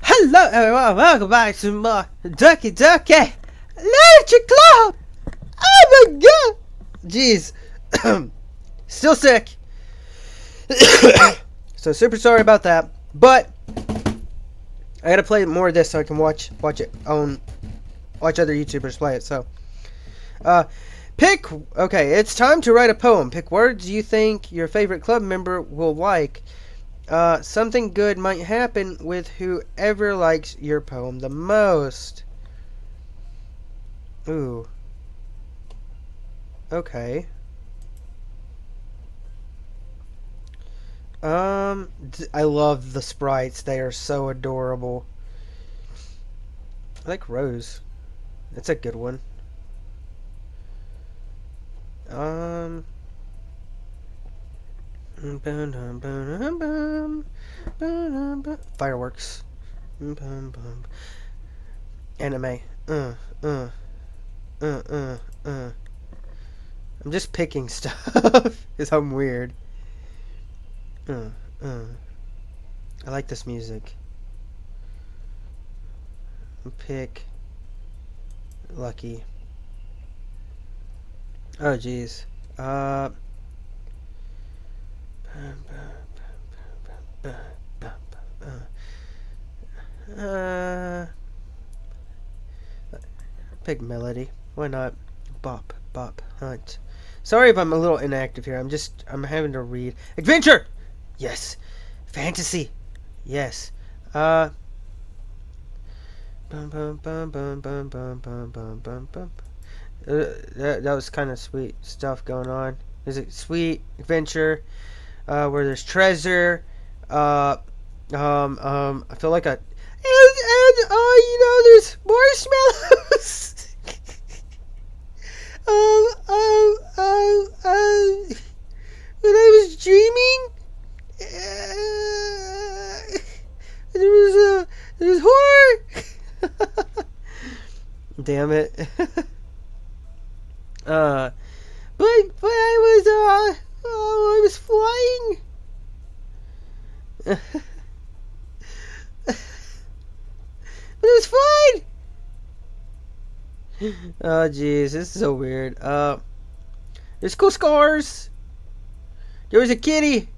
Hello everyone, welcome back to more Doki Literature Club! Oh my god! Jeez. Still sick. So super sorry about that. But I gotta play more of this so I can watch other YouTubers play it. So okay, it's time to write a poem. Pick words you think your favorite club member will like. Something good might happen with whoever likes your poem the most. Ooh. Okay. I love the sprites. They are so adorable. I like Rose. That's a good one. Fireworks. Anime. I'm just picking stuff because I'm weird. I like this music. Pick Lucky. Oh jeez. Pick Melody. Why not? Bop, hunt. Sorry if I'm a little inactive here. I'm having to read. Adventure! Yes. Fantasy. Yes. That was kind of sweet stuff going on. There's a sweet adventure where there's treasure. I feel like and there's marshmallows. When I was dreaming, there was horror. Damn it. But I was flying. But it was fine. Oh jeez, this is so weird. There's cool scars. There was a kitty,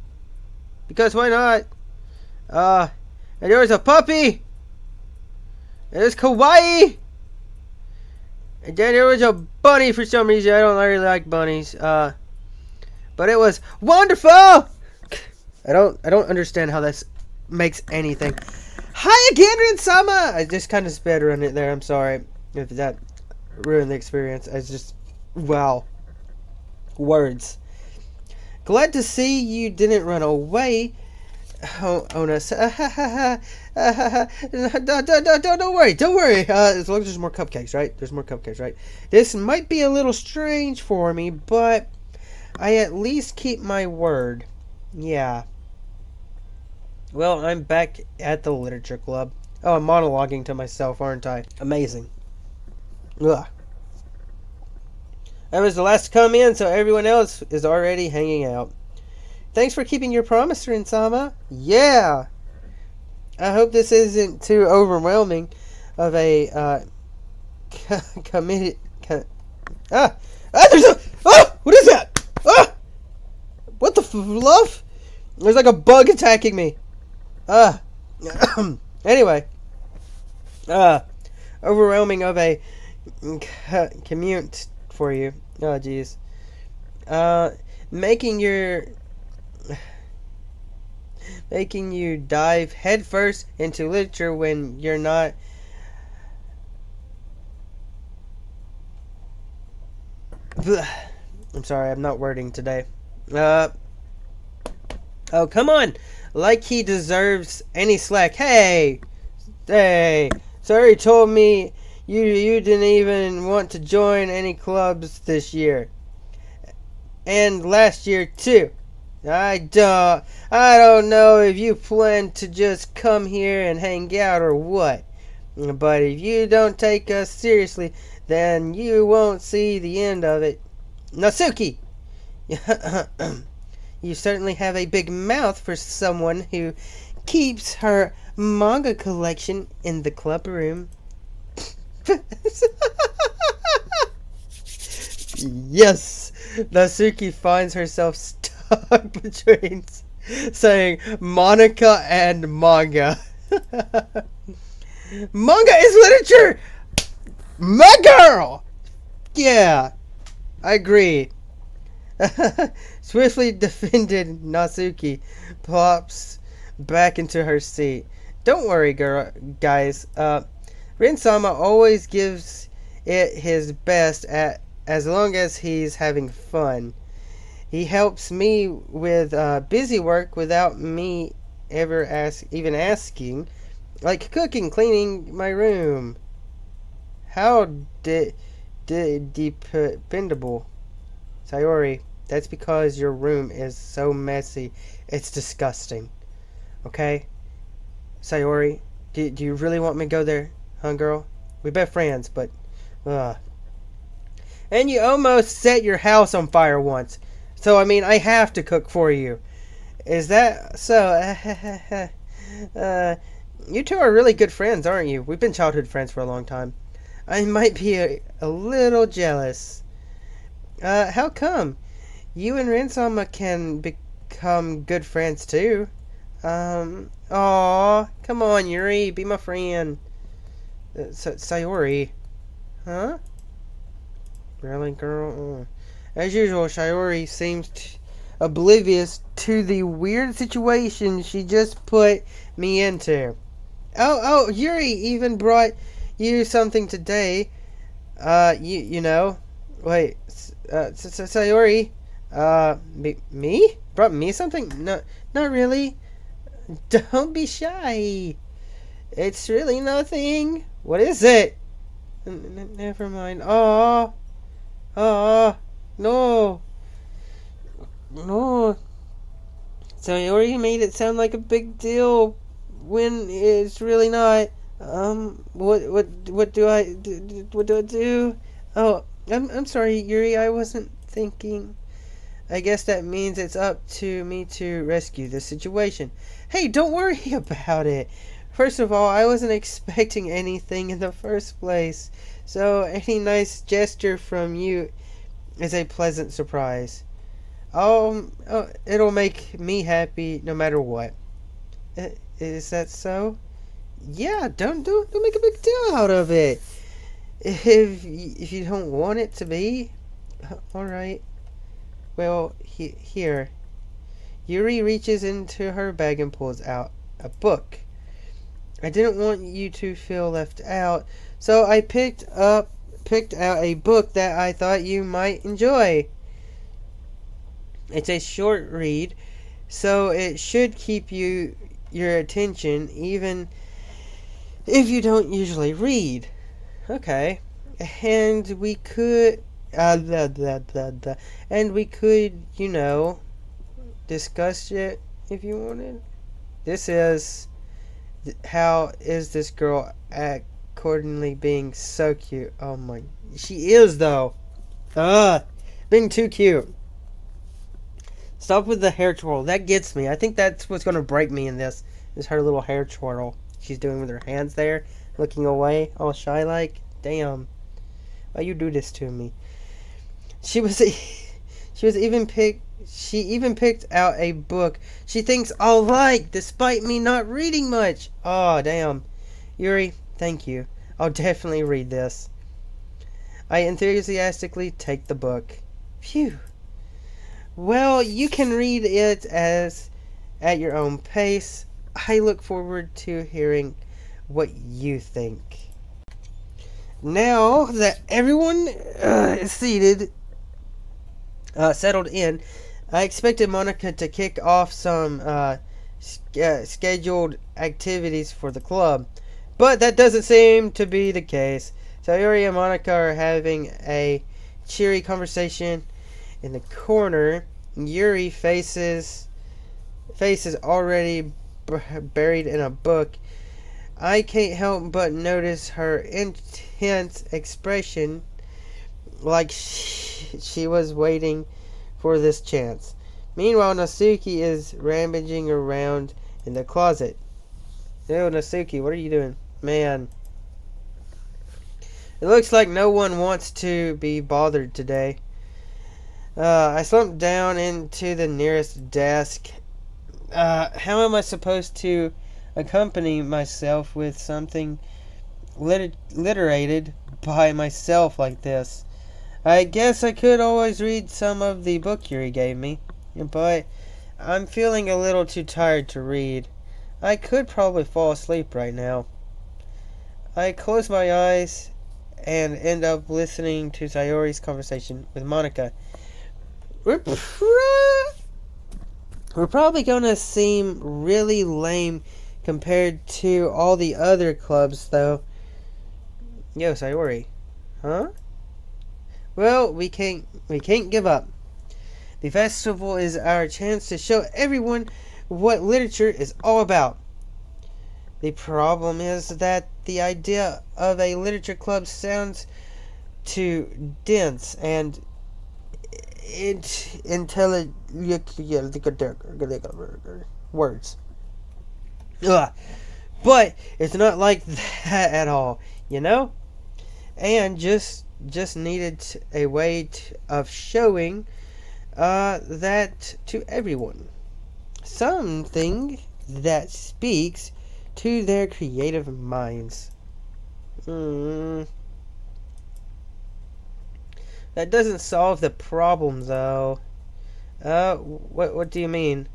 because why not? And there was a puppy. And there's kawaii. And then there was a bunny for some reason. I don't really like bunnies. But it was wonderful. I don't understand how this makes anything. Hi again, Sama. I just kind of sped run it there. I'm sorry if that ruined the experience. I just words. Glad to see you didn't run away. Oh no. Don't worry. As long as there's more cupcakes, right? There's more cupcakes, right? This might be a little strange for me, but I at least keep my word. Yeah. Well, I'm back at the Literature Club. Oh, I'm monologuing to myself, aren't I? Amazing. Ugh. I was the last to come in, so everyone else is already hanging out. Thanks for keeping your promise, Rinsama. Yeah. I hope this isn't too overwhelming of a committed. What is that? What the fluff? There's like a bug attacking me. Anyway. Overwhelming of a commute for you. Oh jeez. Making you dive headfirst into literature when you're not. I'm sorry, I'm not wording today. Oh, come on! Like he deserves any slack. Hey! Sorry, told me you didn't even want to join any clubs this year. And last year, too. I don't know if you plan to just come here and hang out or what. But if you don't take us seriously, then you won't see the end of it. Natsuki! You certainly have a big mouth for someone who keeps her manga collection in the club room. Yes, Natsuki finds herself stuck between saying Monica and manga. Manga is literature! My girl! Yeah, I agree. Swiftly defended, Natsuki plops back into her seat. Don't worry, guys. Rin-sama always gives it his best as long as he's having fun. He helps me with busy work without me ever even asking, like cooking, cleaning my room. How dependable. Sayori, that's because your room is so messy. It's disgusting. Okay? Sayori, do you really want me to go there? Huh, girl? We bet friends, but... And you almost set your house on fire once. So, I mean, I have to cook for you. Is that so? You two are really good friends, aren't you? We've been childhood friends for a long time. I might be a little jealous. How come? You and Rin-sama can become good friends too. Aw, come on, Yuri, be my friend. Sayori. Huh? Really, girl? As usual, Sayori seems oblivious to the weird situation she just put me into. Oh, Yuri even brought you something today. You know. Wait, Sayori. Me? Brought me something? No, not really. Don't be shy. It's really nothing. What is it? Never mind. Oh, no. Sayori made it sound like a big deal when it's really not. What do I do? Oh, I'm sorry, Yuri. I wasn't thinking. I guess that means it's up to me to rescue this situation. Hey, don't worry about it. First of all, I wasn't expecting anything in the first place, so any nice gesture from you is a pleasant surprise. It'll make me happy no matter what. Is that so? Yeah, don't make a big deal out of it. If you don't want it to be, all right. Well, here. Yuri reaches into her bag and pulls out a book. I didn't want you to feel left out, so I picked out a book that I thought you might enjoy. It's a short read, so it should keep your attention even if you don't usually read. Okay. And we could you know, discuss it if you wanted. This is how is this girl accordingly being so cute. Oh my, she is though. Being too cute. Stop with the hair twirl. That gets me. I think that's what's going to break me in this. Is her little hair twirl she's doing with her hands there, looking away, all shy like. Damn. Why you do this to me? She even picked out a book she thinks I'll like, despite me not reading much. Oh, damn. Yuri, thank you. I'll definitely read this. I enthusiastically take the book. Phew. Well, you can read it at your own pace. I look forward to hearing what you think. Now that everyone is seated, settled in, I expected Monica to kick off some scheduled activities for the club, but that doesn't seem to be the case. Sayori and Monica are having a cheery conversation in the corner. Yuri faces already buried in a book. I can't help but notice her intense expression, like she was waiting for this chance. Meanwhile, Natsuki is rampaging around in the closet. Ew, Natsuki, what are you doing? Man. It looks like no one wants to be bothered today. I slumped down into the nearest desk. How am I supposed to accompany myself with something literated by myself like this? I guess I could always read some of the book Yuri gave me, but I'm feeling a little too tired to read. I could probably fall asleep right now. I close my eyes and end up listening to Sayori's conversation with Monica. We're probably gonna seem really lame compared to all the other clubs, though. Yo, Sayori. Huh? Well, we can't give up. The festival is our chance to show everyone what literature is all about. The problem is that the idea of a literature club sounds too dense and words. Ugh. But it's not like that at all, you know? And just needed a way of showing that to everyone. Something that speaks to their creative minds. That doesn't solve the problem, though. What do you mean?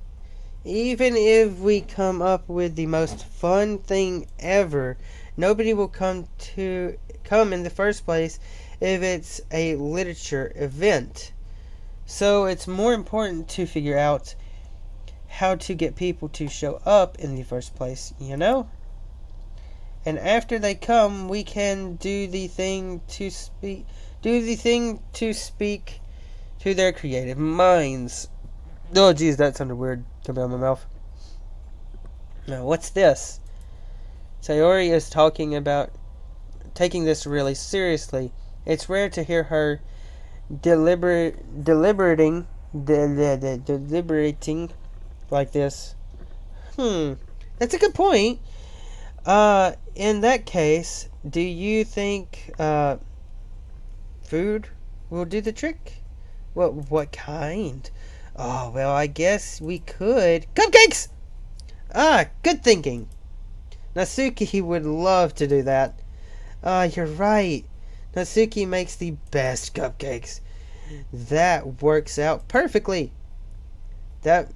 Even if we come up with the most fun thing ever, nobody will come in the first place if it's a literature event. So it's more important to figure out how to get people to show up in the first place, you know? And after they come, we can do the thing to speak to their creative minds. Oh geez, that sounded weird coming out of my mouth. Now, what's this? Sayori is talking about taking this really seriously. It's rare to hear her deliberating like this. That's a good point. In that case, do you think food will do the trick? What kind? Oh, well, I guess we could. Cupcakes! Good thinking. Natsuki would love to do that. You're right. Natsuki makes the best cupcakes. That works out perfectly. That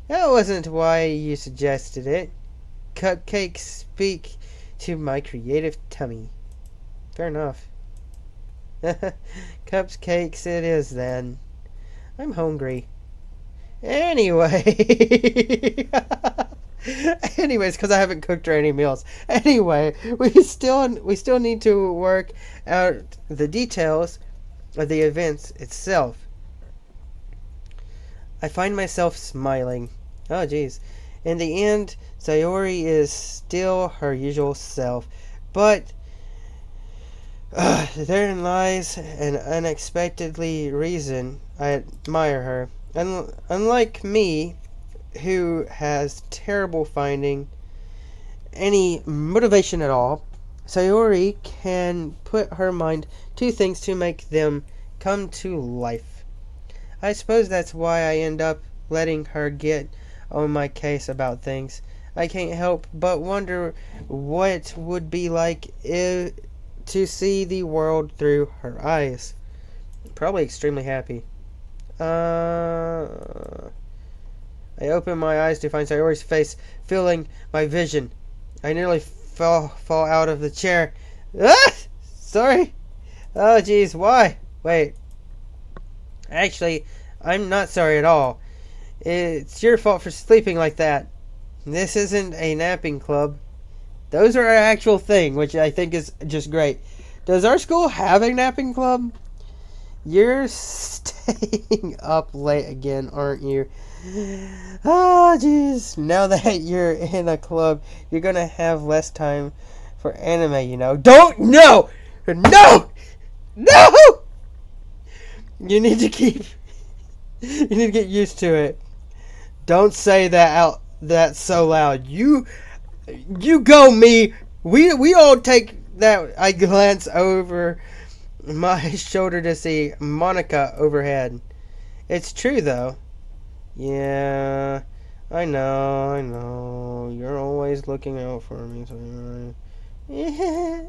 wasn't why you suggested it. Cupcakes speak to my creative tummy. Fair enough. Cupcakes it is then. I'm hungry. Anyways, because I haven't cooked her any meals. Anyway, we still need to work out the details of the events itself. I find myself smiling. Oh, geez. In the end, Sayori is still her usual self, but therein lies an unexpectedly reason I admire her. Unlike me, who has trouble finding any motivation at all, Sayori can put her mind to things to make them come to life. I suppose that's why I end up letting her get on my case about things. I can't help but wonder what would be like to see the world through her eyes. Probably extremely happy. I open my eyes to find Sayori's face filling my vision. I nearly fall out of the chair. Sorry. Oh, geez, why? Wait. Actually, I'm not sorry at all. It's your fault for sleeping like that. This isn't a napping club. Those are our actual thing, which I think is just great. Does our school have a napping club? You're staying up late again, aren't you? Oh, jeez. Now that you're in a club, you're gonna have less time for anime, you know. Don't! No! No! No! You need to get used to it. Don't say that That's so loud. You go, me. We all take that. I glance over my shoulder to see Monica overhead. It's true, though. Yeah, I know. You're always looking out for me. So yeah.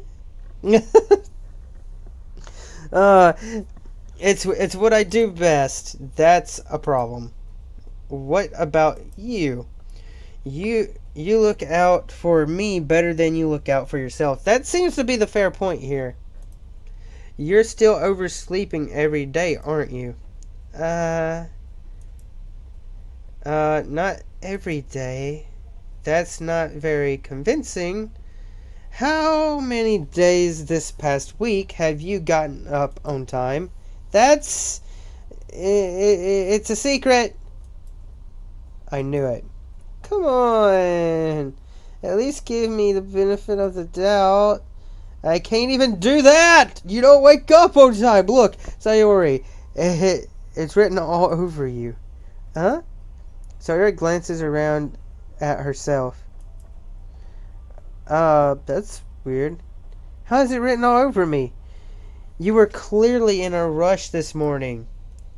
It's what I do best. That's a problem. What about you? You look out for me better than you look out for yourself. That seems to be the fair point here. You're still oversleeping every day, aren't you? Not every day. That's not very convincing. How many days this past week have you gotten up on time? It's a secret. I knew it. Come on. At least give me the benefit of the doubt. I can't even do that. You don't wake up on time. Look, Sayori, it's written all over you. Huh? Sayori glances around at herself. That's weird. How is it written all over me? You were clearly in a rush this morning.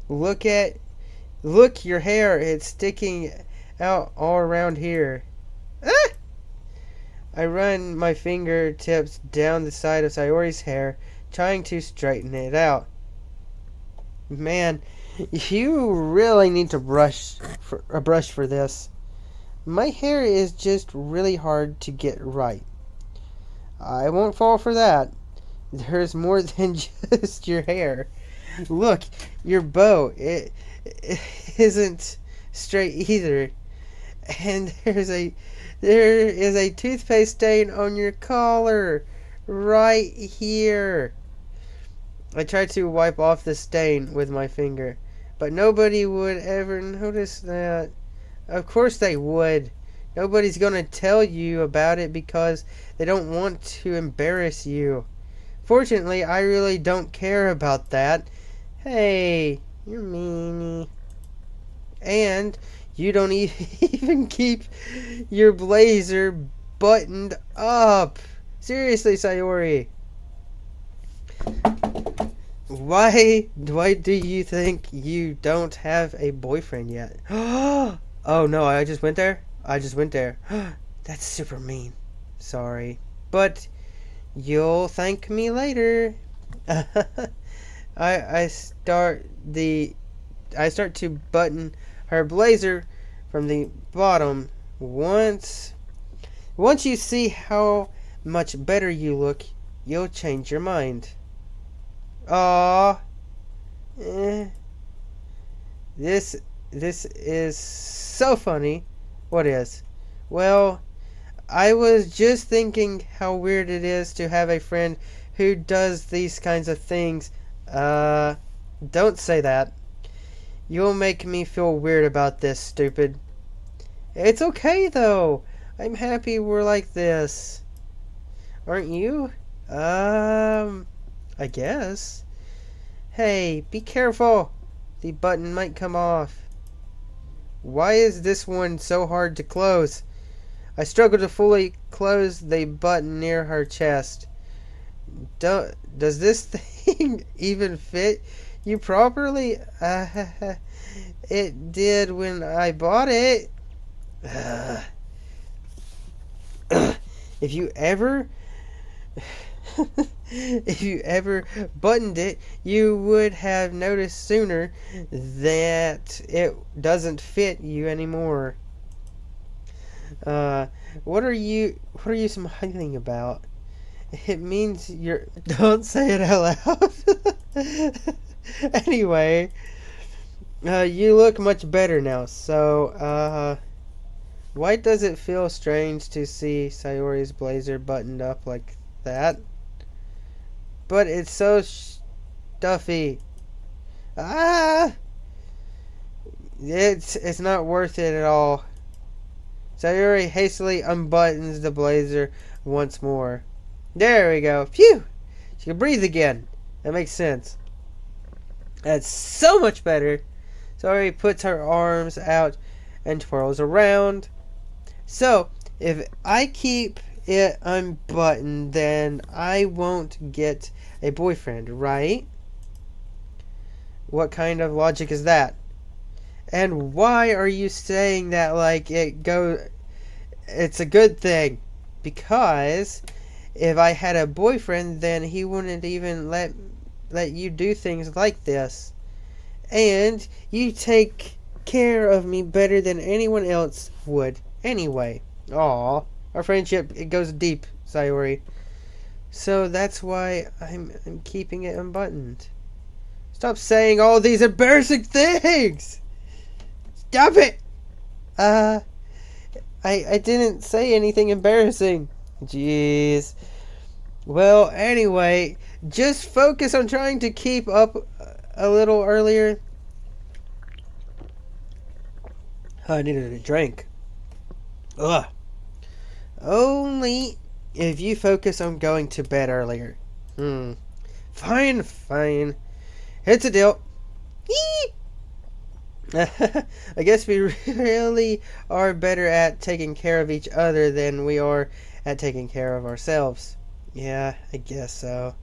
Look, your hair. It's sticking out all around here. Ah! I run my fingertips down the side of Sayori's hair, trying to straighten it out. Man, you really need to brush for this. My hair is just really hard to get right. I won't fall for that. There's more than just your hair. Look, your bow, it isn't straight either. And there is a toothpaste stain on your collar. Right here. I tried to wipe off the stain with my finger, but nobody would ever notice that. Of course they would. Nobody's gonna tell you about it because they don't want to embarrass you. Fortunately, I really don't care about that. Hey, you're meanie. And you don't even keep your blazer buttoned up. Seriously, Sayori. Why do you think you don't have a boyfriend yet? Oh no, I just went there? That's super mean. Sorry. But you'll thank me later. I start to button her blazer from the bottom. Once you see how much better you look, you'll change your mind. Aww. This is so funny. What is? Well, I was just thinking how weird it is to have a friend who does these kinds of things. Don't say that. You'll make me feel weird about this, stupid. It's okay, though. I'm happy we're like this. Aren't you? I guess. Hey, be careful. The button might come off. Why is this one so hard to close? I struggle to fully close the button near her chest. Does this thing even fit you properly? It did when I bought it. If you ever buttoned it, you would have noticed sooner that it doesn't fit you anymore. What are you smiling about? It means you're... Don't say it out loud. Anyway, you look much better now, so, why does it feel strange to see Sayori's blazer buttoned up like that? But it's so stuffy. It's not worth it at all. Sayori hastily unbuttons the blazer once more. There we go. Phew! She can breathe again. That makes sense. That's so much better. Sayori puts her arms out and twirls around. So, if I keep it unbuttoned, then I won't get a boyfriend, right? What kind of logic is that? And why are you saying that like it's a good thing? Because if I had a boyfriend, then he wouldn't even let you do things like this. And you take care of me better than anyone else would anyway. Aw, our friendship, it goes deep, Sayori. So that's why I'm keeping it unbuttoned. Stop saying all these embarrassing things! Stop it! I didn't say anything embarrassing. Jeez. Well, anyway, just focus on trying to keep up a little earlier. I needed a drink. Ugh. Only if you focus on going to bed earlier. Fine, fine. It's a deal. I guess we really are better at taking care of each other than we are at taking care of ourselves. Yeah, I guess so.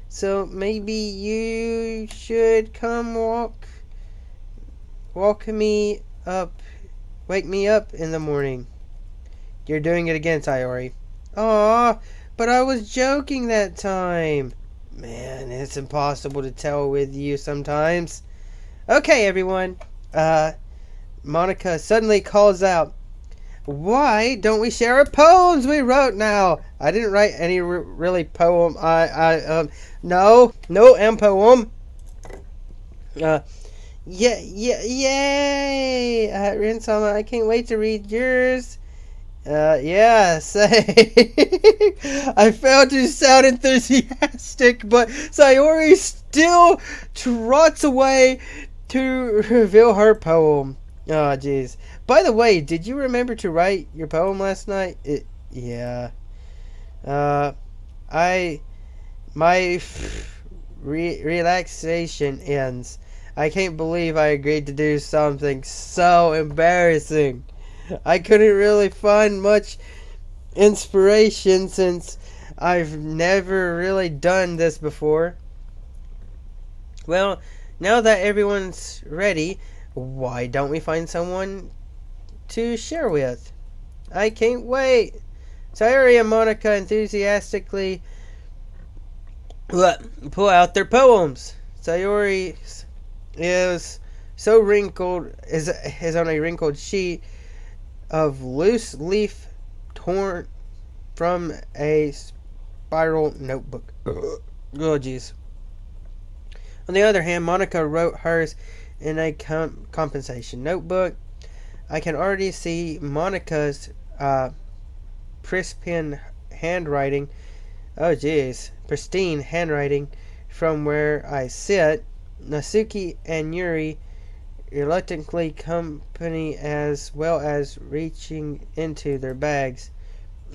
So maybe you should come wake me up in the morning. You're doing it again, Sayori. Aw, but I was joking that time. Man, it's impossible to tell with you sometimes. Okay, everyone. Monica suddenly calls out, "Why don't we share our poems we wrote now?" I didn't write any really poem. No poem. Yay! Rinsama, I can't wait to read yours. Yeah, say. I failed to sound enthusiastic, but Sayori still trots away to reveal her poem. Oh, jeez. By the way, did you remember to write your poem last night? Yeah. My relaxation ends. I can't believe I agreed to do something so embarrassing. I couldn't really find much inspiration since I've never really done this before. Well, now that everyone's ready, why don't we find someone to share with? I can't wait. Sayori and Monica enthusiastically pull out their poems. Sayori is on a wrinkled sheet of loose leaf torn from a spiral notebook. Oh, jeez. On the other hand, Monica wrote hers in a compensation notebook. I can already see Monica's pristine handwriting. Oh, jeez. Pristine handwriting from where I sit. Natsuki and Yuri reluctantly accompany as well as reaching into their bags.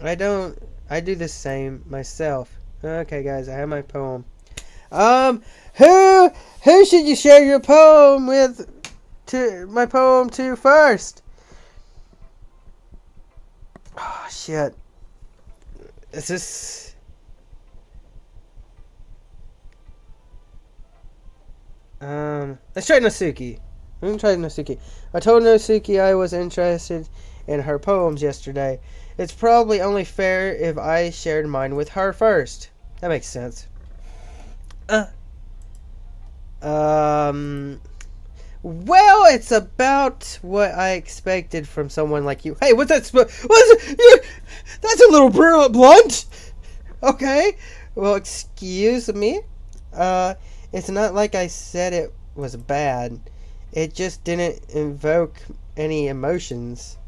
I do the same myself. Okay, guys, I have my poem. Who should you share your poem with? My poem to first. Oh shit. Is this? Let's try Natsuki. I'm gonna try Natsuki. I told Natsuki I was interested in her poems yesterday. It's probably only fair if I shared mine with her first. That makes sense. Well, it's about what I expected from someone like you. Hey, what's that? That's a little blunt. Okay. Well, excuse me. It's not like I said it was bad. It just didn't invoke any emotions.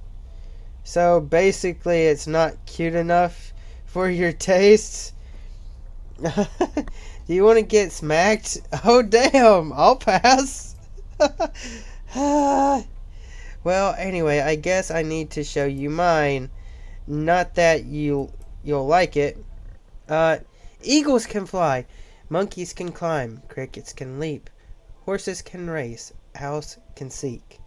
So basically, it's not cute enough for your tastes. Do you want to get smacked? Oh, damn. I'll pass. Well, anyway, I guess I need to show you mine. Not that you'll like it. Eagles can fly. Monkeys can climb. Crickets can leap. Horses can race. Owls can seek.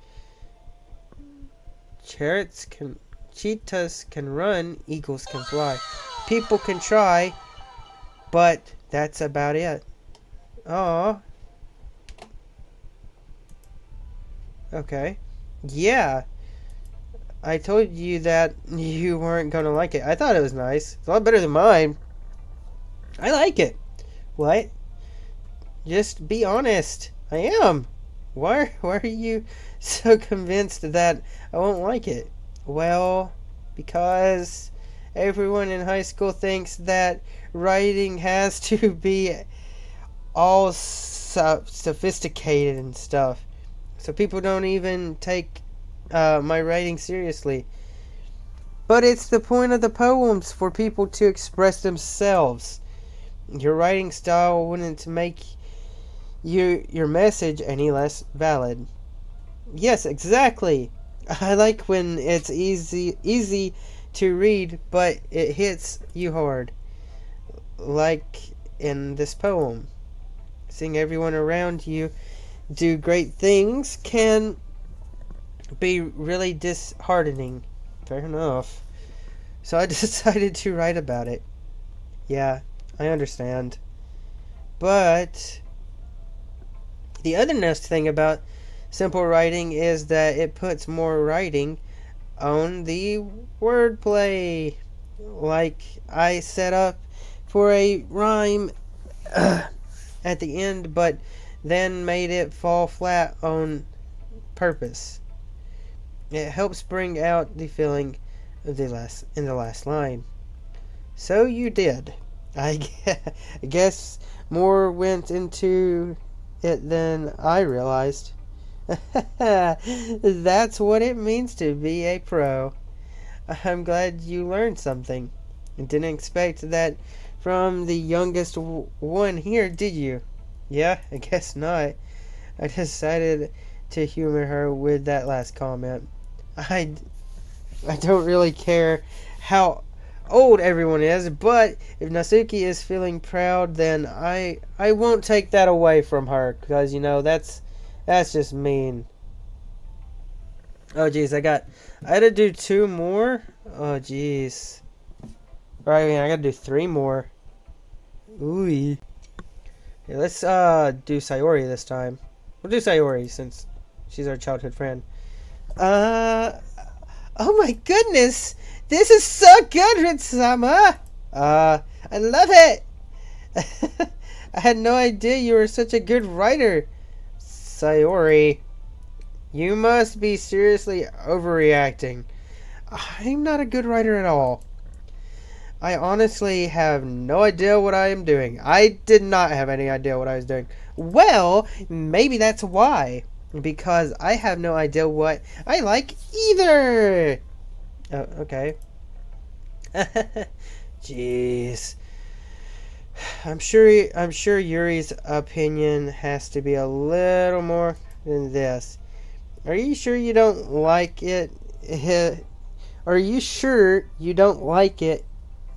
Chariots can cheetahs can run, eagles can fly. People can try, but that's about it. Oh. Okay. Yeah. I told you that you weren't gonna like it. I thought it was nice. It's a lot better than mine. I like it. What? Just be honest. I am. Why are you so convinced that I won't like it? Well, because everyone in high school thinks that writing has to be all sophisticated and stuff. So people don't even take my writing seriously. But it's the point of the poems for people to express themselves. Your writing style wouldn't make your message any less valid. Yes, exactly. I like when it's easy to read, but it hits you hard. Like in this poem. Seeing everyone around you do great things can be really disheartening. Fair enough. So I decided to write about it. Yeah, I understand. But the other nice thing about simple writing is that it puts more writing on the wordplay. Like I set up for a rhyme at the end, but then made it fall flat on purpose. It helps bring out the feeling of the last line. So you did. I guess more went into it than I realized. That's what it means to be a pro. I'm glad you learned something. Didn't expect that from the youngest one here, did you? Yeah, I guess not. I decided to humor her with that last comment. I don't really care how old everyone is, but if Natsuki is feeling proud, then I won't take that away from her, because you know that's just mean. Oh jeez, I had to do 2 more. Oh jeez. Alright, I gotta do 3 more. Ooh. Yeah, let's do Sayori this time. We'll do Sayori since she's our childhood friend. Oh my goodness! This is so good, Ritsama! I love it! I had no idea you were such a good writer. Sayori, you must be seriously overreacting. I'm not a good writer at all. I honestly have no idea what I am doing. I did not have any idea what I was doing. Well, maybe that's why. Because I have no idea what I like either. Oh, okay. Jeez. I'm sure Yuri's opinion has to be a little more than this. Are you sure you don't like it? Are you sure you don't like it?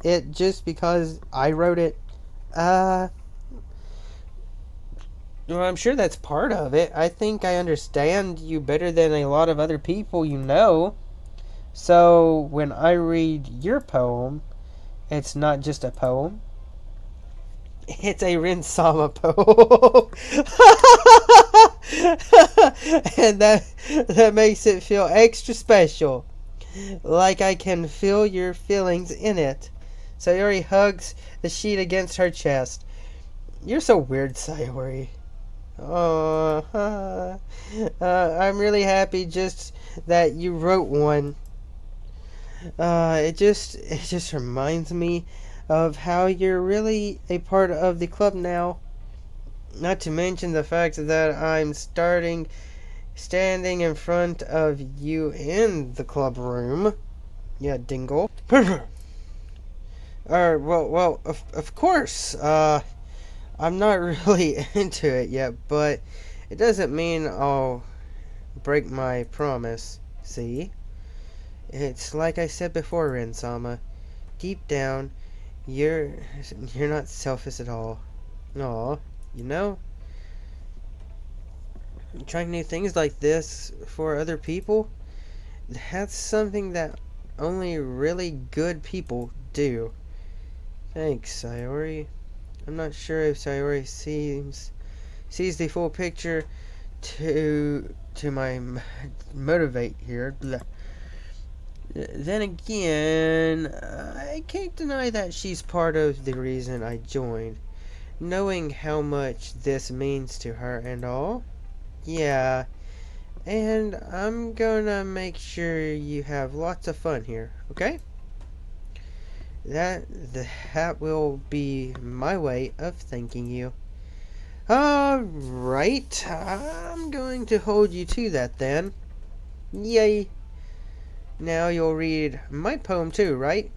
It just because I wrote it? Well, I'm sure that's part of it. I think I understand you better than a lot of other people you know. So, when I read your poem, it's not just a poem. It's a Rinsama poem. And that makes it feel extra special. Like I can feel your feelings in it. Sayori hugs the sheet against her chest. You're so weird, Sayori. Oh, I'm really happy just that you wrote one. It just reminds me of how you're really a part of the club now. Not to mention the fact that I'm standing in front of you in the club room. Yeah, Dingle. Well, of course. I'm not really into it yet, but it doesn't mean I'll break my promise. See? It's like I said before, Rinsama. Deep down, you're not selfish at all. Aw, you know? Trying new things like this for other people, that's something that only really good people do. Thanks, Sayori. I'm not sure if Sayori sees the full picture to my motivate here. Then again, I can't deny that she's part of the reason I joined. Knowing how much this means to her and all. Yeah, and I'm gonna make sure you have lots of fun here, okay? That will be my way of thanking you. Alright, I'm going to hold you to that then. Yay. Now you'll read my poem too, right?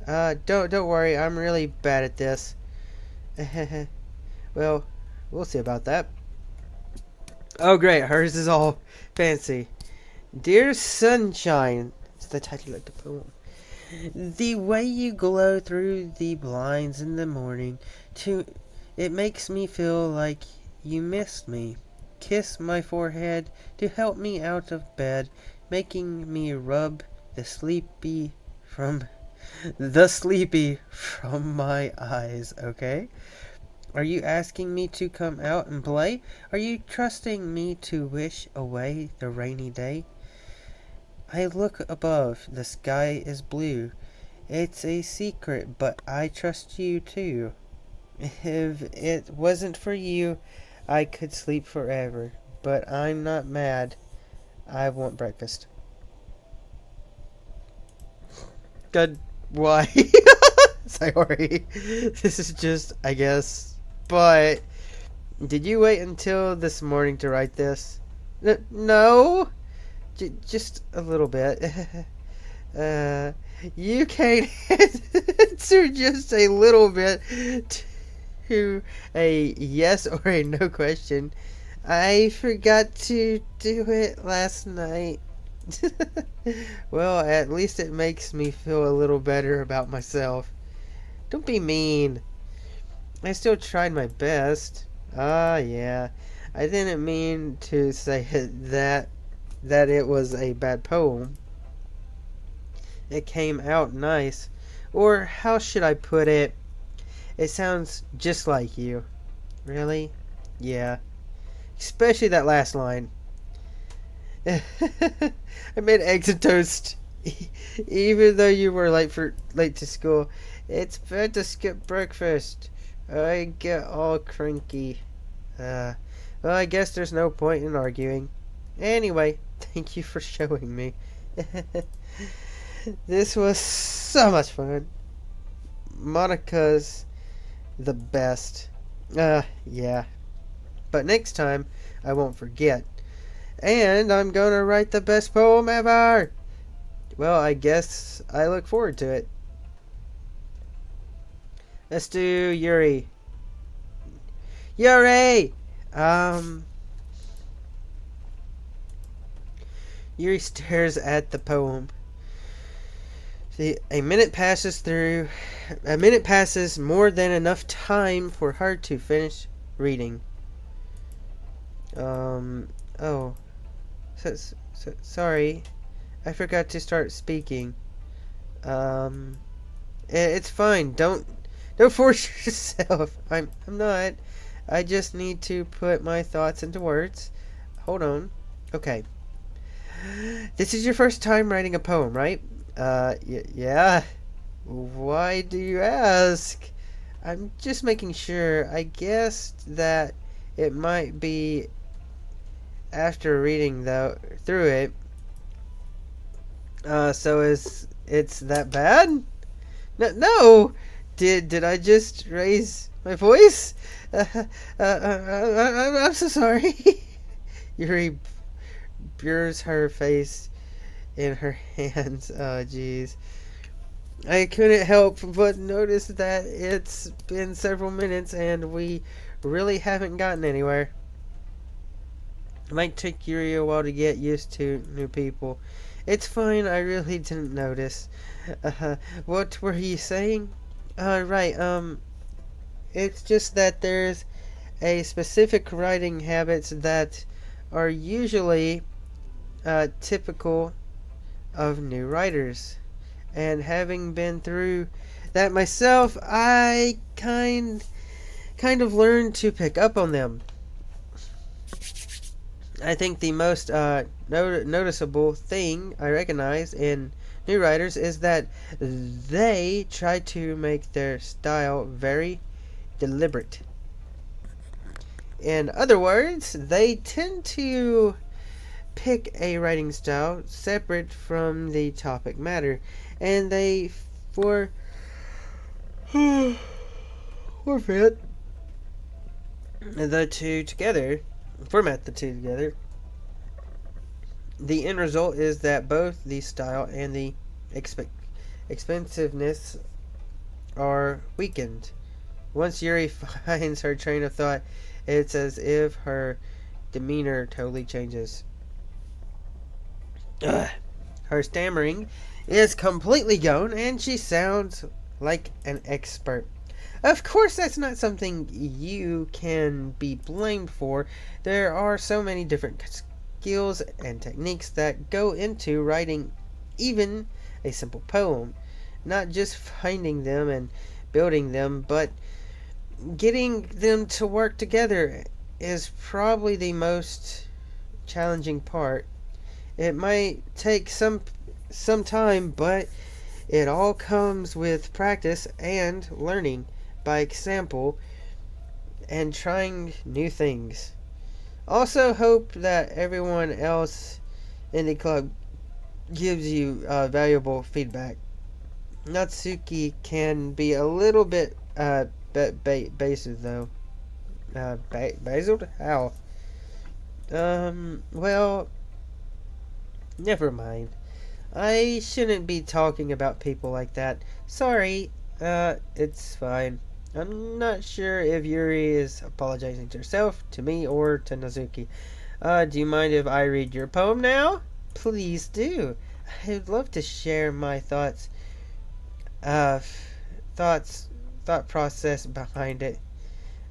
Don't worry, I'm really bad at this. Well, we'll see about that. Oh great, hers is all fancy. Dear Sunshine, it's the title of the poem. The way you glow through the blinds in the morning, it makes me feel like you missed me. Kiss my forehead to help me out of bed, making me rub the sleepy from my eyes, okay? Are you asking me to come out and play? Are you trusting me to wish away the rainy day? I look above, the sky is blue. It's a secret, but I trust you too. If it wasn't for you, I could sleep forever. But I'm not mad. I want breakfast. Good. Why? Sorry. This is just, I guess. But, did you wait until this morning to write this? No. Just a little bit. You can't answer just a little bit to a yes or a no question. I forgot to do it last night. Well, at least it makes me feel a little better about myself. Don't be mean. I still tried my best. Yeah. I didn't mean to say that it was a bad poem. It came out nice. Or how should I put it? It sounds just like you. Really? Yeah. Especially that last line. I made eggs and toast. Even though you were late to school. It's bad to skip breakfast. I get all cranky. Well, I guess there's no point in arguing. Anyway, thank you for showing me. This was so much fun. Monica's the best. Yeah. But next time, I won't forget. And I'm gonna write the best poem ever. Well, I guess I look forward to it. Let's do Yuri. Yuri! Yuri stares at the poem. See, a minute passes, more than enough time for her to finish reading. Oh. Sorry. I forgot to start speaking. It's fine. Don't force yourself. I'm not. I just need to put my thoughts into words. Hold on. Okay. This is your first time writing a poem, right? Yeah. Why do you ask? I'm just making sure. I guessed that it might be after reading through it. So it's that bad? No. Did I just raise my voice? I'm so sorry. Yuri buries her face in her hands. Oh, jeez. I couldn't help but notice that it's been several minutes and we really haven't gotten anywhere. It might take Yuri a while to get used to new people. It's fine, I really didn't notice. What were you saying? Right, it's just that there's a specific writing habits that are usually typical of new writers. and having been through that myself, I kind of learned to pick up on them. I think the most noticeable thing I recognize in new writers is that they try to make their style very deliberate. In other words, they tend to pick a writing style separate from the topic matter, and they forfeit the two together. Format the two together. The end result is that both the style and the expensiveness are weakened. Once Yuri finds her train of thought, it's as if her demeanor totally changes. Her stammering is completely gone, and she sounds like an expert. Of course, that's not something you can be blamed for. There are so many different skills and techniques that go into writing even a simple poem. Not just finding them and building them, but getting them to work together is probably the most challenging part. It might take some time, but it all comes with practice and learning by example and trying new things. Also hope that everyone else in the club gives you valuable feedback. Natsuki can be a little bit basic though. Basiled? How? Well, never mind. I shouldn't be talking about people like that. Sorry. It's fine. I'm not sure if Yuri is apologizing to herself, to me, or to Natsuki. Do you mind if I read your poem now? Please do. I'd love to share my thought process behind it.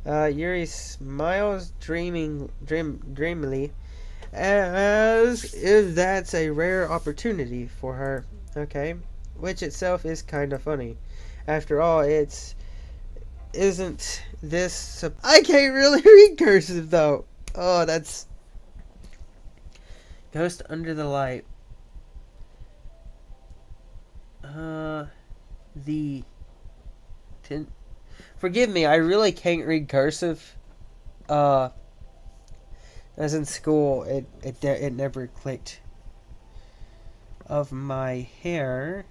Yuri smiles dreamily, as if that's a rare opportunity for her. Okay, which itself is kind of funny. After all, isn't this... I can't really read cursive, though. Oh, that's... Ghost Under the Light. Forgive me, I really can't read cursive. As in school, it never clicked. Of my hair...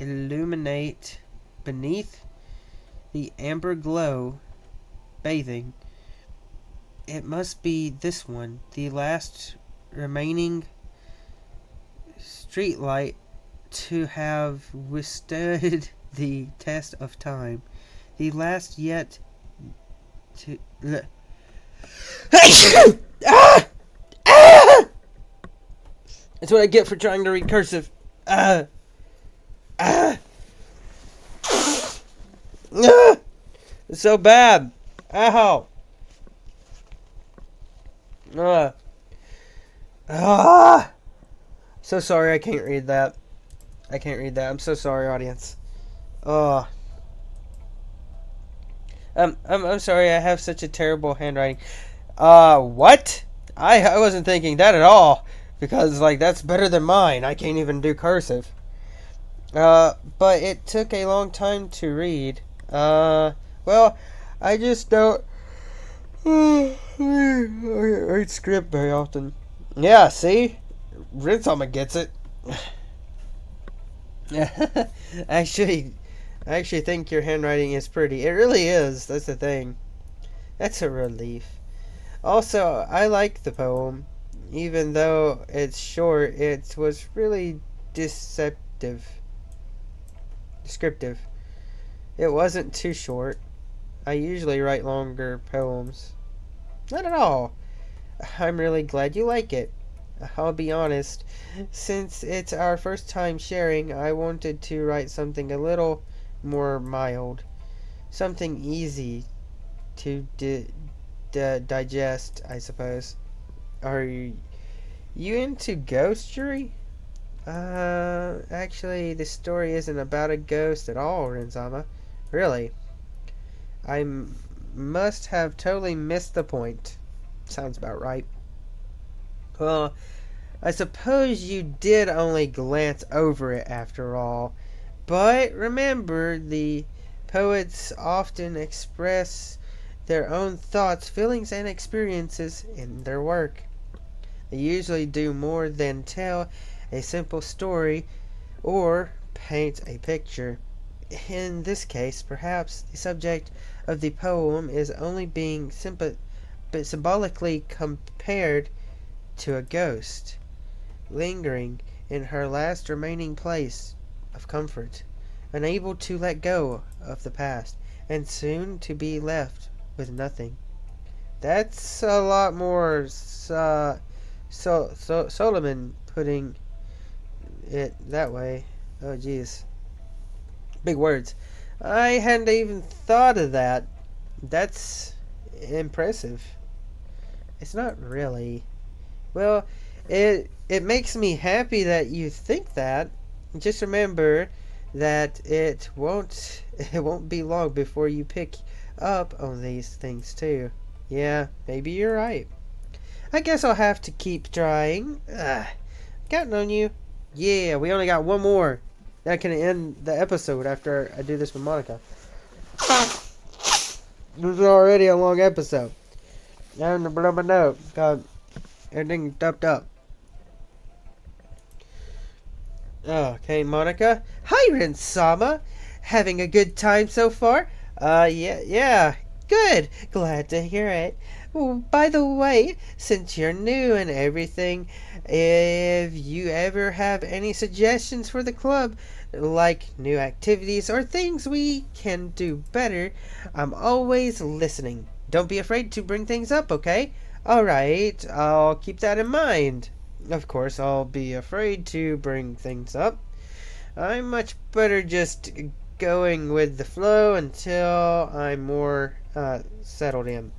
illuminate beneath the amber glow bathing. It must be this one, the last remaining street light to have withstood the test of time, the last yet to That's what I get for trying to read cursive. It's so bad. Ow. So sorry I can't read that. I'm so sorry, audience. I'm sorry I have such a terrible handwriting. What? I wasn't thinking that at all. Because, like, that's better than mine. I can't even do cursive. But it took a long time to read. Well, I just don't read script very often. Yeah, see? Rinsama gets it. I actually think your handwriting is pretty. It really is. That's the thing. That's a relief. Also, I like the poem. Even though it's short, it was really descriptive. It wasn't too short. I usually write longer poems. Not at all. I'm really glad you like it. I'll be honest, since it's our first time sharing, I wanted to write something a little more mild. Something easy to digest, I suppose. Are you into ghost, Yuri? Actually, this story isn't about a ghost at all, Renzama. Really. Must have totally missed the point. Sounds about right. Well, I suppose you did only glance over it after all. But remember, the poets often express their own thoughts, feelings, and experiences in their work. They usually do more than tell a simple story or paint a picture. In this case, perhaps the subject of the poem is only being symbolically compared to a ghost, lingering in her last remaining place of comfort, unable to let go of the past, and soon to be left with nothing. That's a lot more Solomon putting it that way. Oh, jeez. Big words. I hadn't even thought of that. That's impressive. It's not really. Well, it makes me happy that you think that. Just remember that it won't be long before you pick up on these things too. Yeah, maybe you're right. I guess I'll have to keep trying. Counting on you. Yeah, we only got one more. That can end the episode after I do this with Monica. This is already a long episode. I'm gonna blow my nose. Got everything dumped up. Okay, Monica. Hi, Rinsama. Having a good time so far? Yeah. Good. Glad to hear it. Well, by the way, since you're new and everything, if you ever have any suggestions for the club, like new activities or things we can do better, I'm always listening. Don't be afraid to bring things up, okay? Alright, I'll keep that in mind. Of course, I'll be afraid to bring things up. I'm much better just going with the flow until I'm more settled in.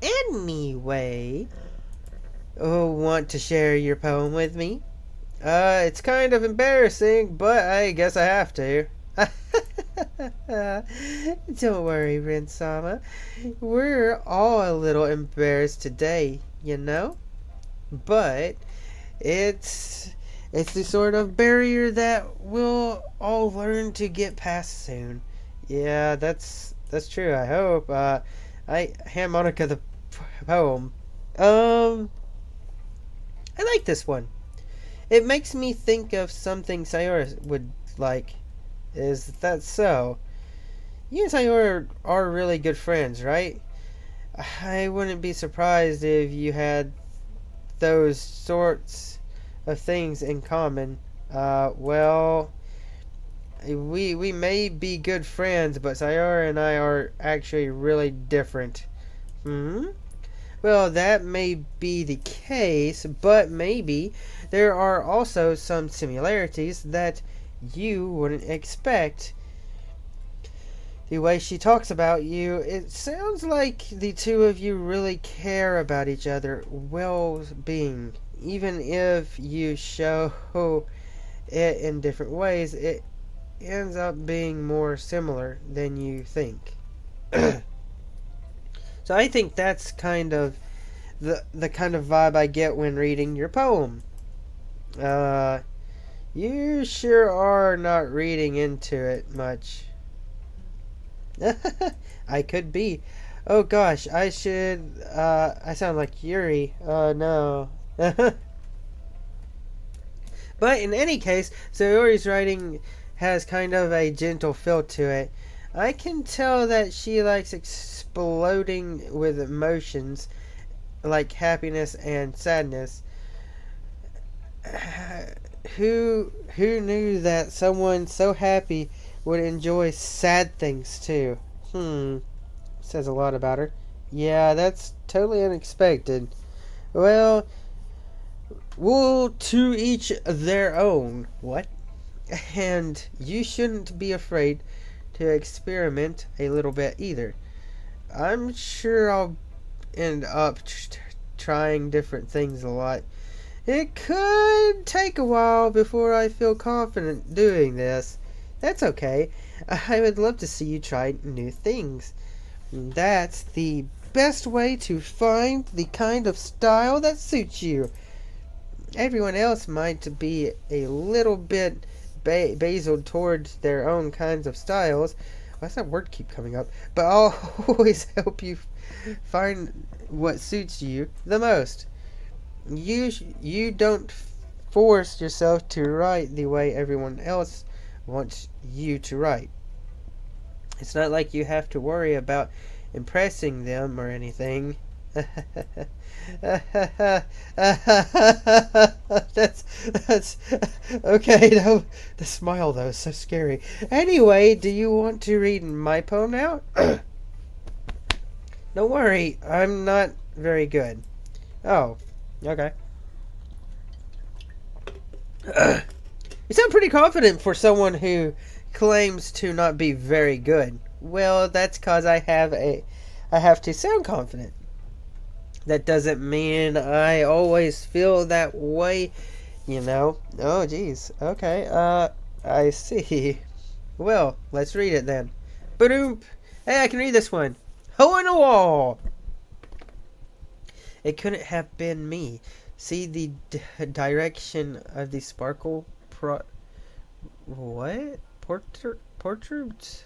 Anyway, want to share your poem with me? It's kind of embarrassing, but I guess I have to. Don't worry, Rinsama. We're all a little embarrassed today, you know? But it's the sort of barrier that we'll all learn to get past soon. Yeah, that's true, I hope. I hand Monica the poem. I like this one. It makes me think of something Sayora would like. Is that so? You and Sayora are really good friends, right? I wouldn't be surprised if you had those sorts of things in common. Well, we may be good friends, but Sayora and I are actually really different. Well, that may be the case, but maybe there are also some similarities that you wouldn't expect. The way she talks about you, it sounds like the two of you really care about each other's well-being. Even if you show it in different ways, it ends up being more similar than you think. So I think that's kind of the kind of vibe I get when reading your poem. You sure are not reading into it much. I could be. Oh gosh, I should, I sound like Yuri. Oh no. But in any case, Sayori's writing has kind of a gentle feel to it. I can tell that she likes exploding with emotions like happiness and sadness. Who knew that someone so happy would enjoy sad things too? Says a lot about her. Yeah, that's totally unexpected. Well, to each their own. What? And you shouldn't be afraid to experiment a little bit either. I'm sure I'll end up trying different things a lot. It could take a while before I feel confident doing this. That's okay. I would love to see you try new things. That's the best way to find the kind of style that suits you. Everyone else might be a little bit basiled towards their own kinds of styles. Why does that word keep coming up? But I'll always help you find what suits you the most. You don't force yourself to write the way everyone else wants you to write. It's not like you have to worry about impressing them or anything. that's okay. No, the smile though is so scary. Anyway, do you want to read my poem now? Don't worry, I'm not very good. Oh, okay. You sound pretty confident for someone who claims to not be very good. Well, that's cause I have to sound confident. That doesn't mean I always feel that way, you know. Oh, geez. Okay, I see. Well, let's read it then. Ba-doom. Hey, I can read this one. Hole in a wall. It couldn't have been me. See the direction of the sparkle portraits?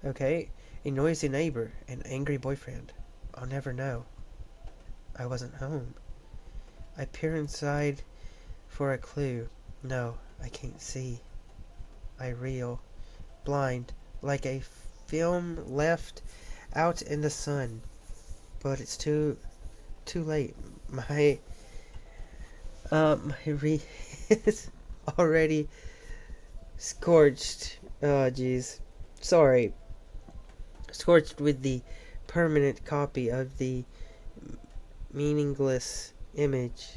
Okay. A noisy neighbor, an angry boyfriend. I'll never know. I wasn't home. I peer inside for a clue. No, I can't see. I reel, blind, like a film left out in the sun. But it's too late. My reed is already scorched. Oh, jeez. Sorry. Scorched with the permanent copy of the meaningless image.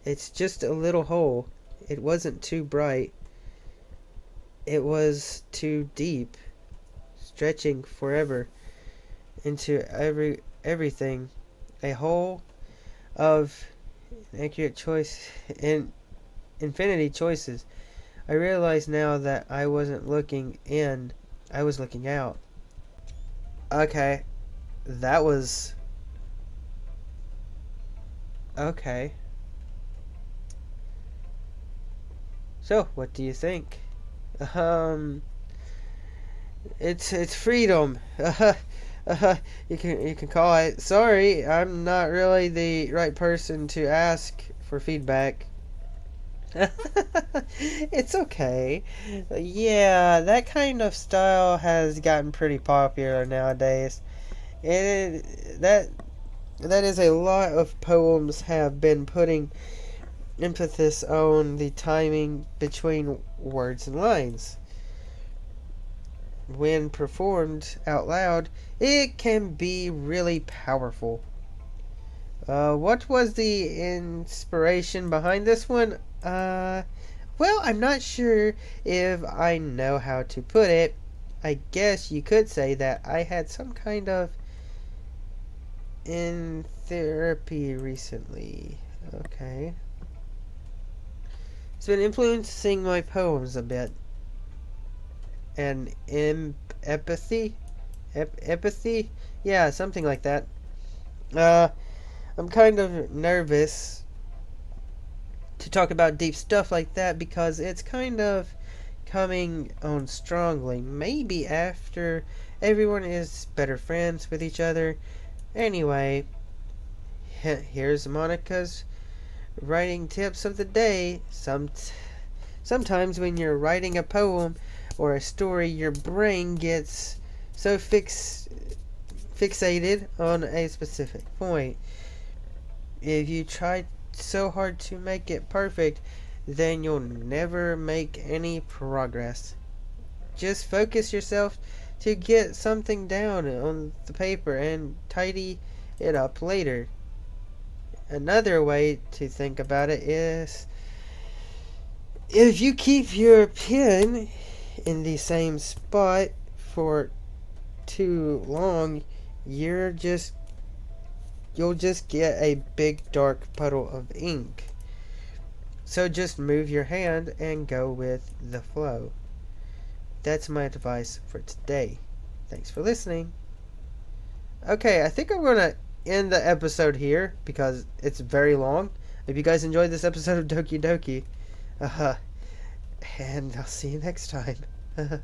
It's just a little hole. It wasn't too bright. It was too deep, stretching forever into everything. A hole of accurate choice and infinity choices. I realize now that I wasn't looking in, I was looking out. Okay, that was okay. So, what do you think? It's freedom. You can call it. Sorry, I'm not really the right person to ask for feedback. It's okay. Yeah, that kind of style has gotten pretty popular nowadays. That is a lot of poems have been putting emphasis on the timing between words and lines. When performed out loud, it can be really powerful. What was the inspiration behind this one? Well, I'm not sure if I know how to put it. I guess you could say that I had some kind of in therapy recently. Okay. It's been influencing my poems a bit. And empathy? Empathy? Yeah, something like that. I'm kind of nervous to talk about deep stuff like that because it's kind of coming on strongly. Maybe after everyone is better friends with each other. Anyway, here's Monica's writing tips of the day. Sometimes when you're writing a poem or a story, your brain gets so fixated on a specific point. If you try so hard to make it perfect, then you'll never make any progress. Just focus yourself to get something down on the paper and tidy it up later. Another way to think about it is if you keep your pen in the same spot for too long, you're just you'll just get a big dark puddle of ink. So just move your hand and go with the flow. That's my advice for today. Thanks for listening. Okay, I think I'm going to end the episode here because it's very long. If you guys enjoyed this episode of Doki Doki, and I'll see you next time.